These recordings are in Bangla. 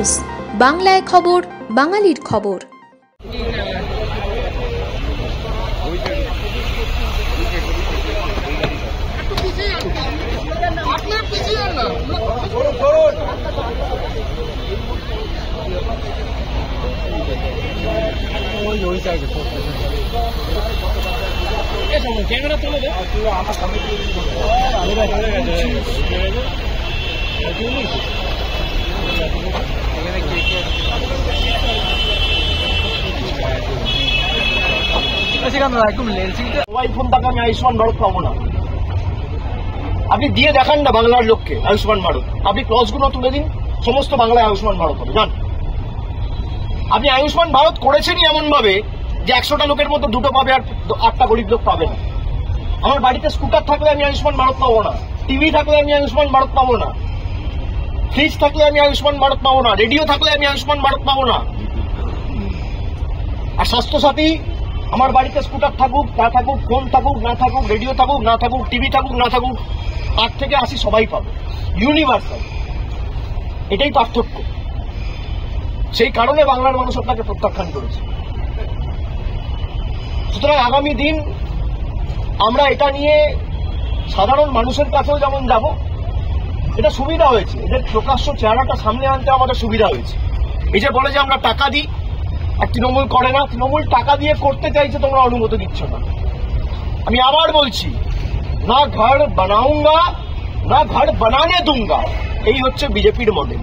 নিউজ, বাংলায় খবর, বাঙালির খবর। ক্যামেরা তুলে দে মোবাইল ফোন টাকা আমি আয়ুষ্মান ভারত পাবো না। আপনি দিয়ে দেখান না বাংলার লোককে আয়ুষ্মান ভারত। আপনি ক্লসগুলো তুলে দিন, সমস্ত বাংলায় আয়ুষ্মান ভারত হবে। জান, আপনি আয়ুষ্মান ভারত করেছেনই এমন ভাবে যে 100টা লোকের মধ্যে 2টো পাবে আর 8টা গরিব লোক পাবে না। আমার বাড়িতে স্কুটার থাকলে আমি আয়ুষ্মান ভারত পাবো না, টিভি থাকলে আমি আয়ুষ্মান ভারত পাবো না, ফ্রিজ থাকলে আমি আয়ুষ্মান ভারত পাবো না, রেডিও থাকলে আমি আয়ুষ্মান ভারত পাবো না। আর স্বাস্থ্যসাথী, আমার বাড়িতে স্কুটার থাকুক না থাকুক, ফোন থাকুক না থাকুক, রেডিও থাকুক না থাকুক, টিভি থাকুক না থাকুক, 8 থেকে 80 সবাই পাবে, ইউনিভার্সাল। এটাই পার্থক্য। সেই কারণে বাংলার মানুষ আপনাকে প্রত্যাখ্যান করেছে। সুতরাং আগামী দিন আমরা এটা নিয়ে সাধারণ মানুষের কাছেও যেমন যাব, এটা সুবিধা হয়েছে, এদের প্রকাশ্য চেহারাটা সামনে আনতে আমাদের সুবিধা হয়েছে। এই যে বলে যে আমরা টাকা দিই আর তৃণমূল করে না, তৃণমূল টাকা দিয়ে করতে চাইছে, তোমরা অনুমতি দিচ্ছ না। আমি আবার বলছি, না ঘর বানাউঙ্গা না ঘর বানানে দুঙ্গা, এই হচ্ছে বিজেপির মডেল,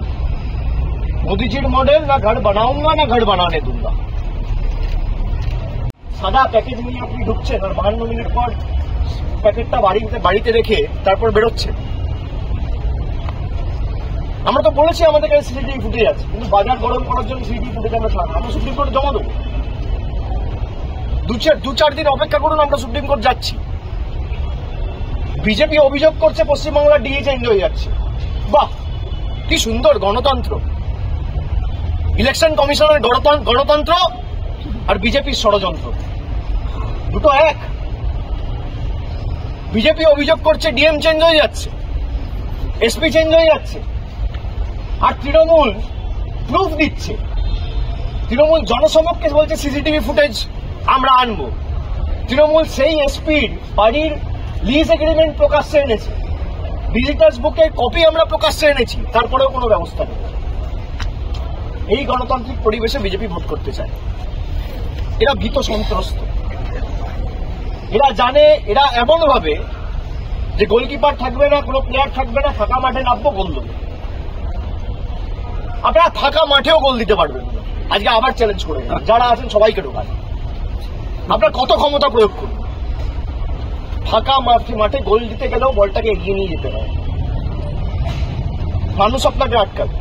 মোদিজির মডেল। না ঘর বানাউঙ্গা না ঘর বানানে দুঙ্গা। সাদা প্যাকেট নিয়ে আপনি ঢুকছেন আর 52 মিনিট পর প্যাকেটটা বাড়িতে রেখে তারপর বেরোচ্ছেন। আমরা তো বলেছি আমাদের কাছে সিসিটিভি ফুটেজ আছে, কিন্তু বাজার গরম করার জন্য সিসিটিভি ফুটেজ আমরা সুপ্রিম কোর্টে জমা দেবো। 2-4 দিন অপেক্ষা করুন, আমরা সুপ্রিম কোর্ট যাচ্ছি। বিজেপি অভিযোগ করছে পশ্চিমবাংলার ডিএ চেঞ্জ হয়ে যাচ্ছে। বাহ, কি সুন্দর গণতন্ত্র! ইলেকশন কমিশনের গণতন্ত্র আর বিজেপির ষড়যন্ত্র দুটো এক। বিজেপি অভিযোগ করছে ডিএম চেঞ্জ হয়ে যাচ্ছে, এসপি চেঞ্জ হয়ে যাচ্ছে, আর তৃণমূল প্রুফ দিচ্ছে। তৃণমূল জনসমক্ষে বলছে সিসিটিভি ফুটেজ আমরা আনবো। তৃণমূল সেই এসপির বাড়ির লিজ এগ্রিমেন্ট প্রকাশ্যে এনেছে, ভিজিটার্স বুকের কপি আমরা প্রকাশ্যে এনেছি, তারপরেও কোনো ব্যবস্থা নেই। এই গণতান্ত্রিক পরিবেশে বিজেপি ভোট করতে চায়। এরা ভীত সন্ত্রস্ত। এরা জানে, এরা এমন ভাবে যে গোলকিপার থাকবে না, কোনো প্লেয়ার থাকবে না, ফাঁকা মাঠে নামবো, গোল দেবো। আপনারা ফাঁকা মাঠেও গোল দিতে পারবেন না। আজকে আবার চ্যালেঞ্জ করে যারা আছেন সবাইকে ঢোকান। আপনার কত ক্ষমতা প্রয়োগ করুন, ফাঁকা মাঠে গোল দিতে গেলেও বলটাকে এগিয়ে নিয়ে যেতে হয়। মানুষ আপনাকে আটকাবে।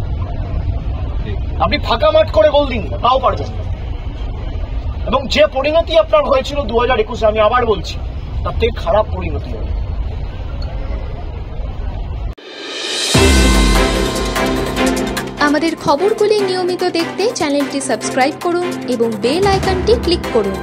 আপনি ফাঁকা মাঠ করে গোল দিন না, তাও পারবেন না। এবং যে পরিণতি আপনার হয়েছিল 2021-এ, আমি আবার বলছি, তার থেকে খারাপ পরিণতি হবে। আমাদের খবরগুলি নিয়মিত দেখতে চ্যানেলটি সাবস্ক্রাইব করুন এবং বেল আইকনটি ক্লিক করুন।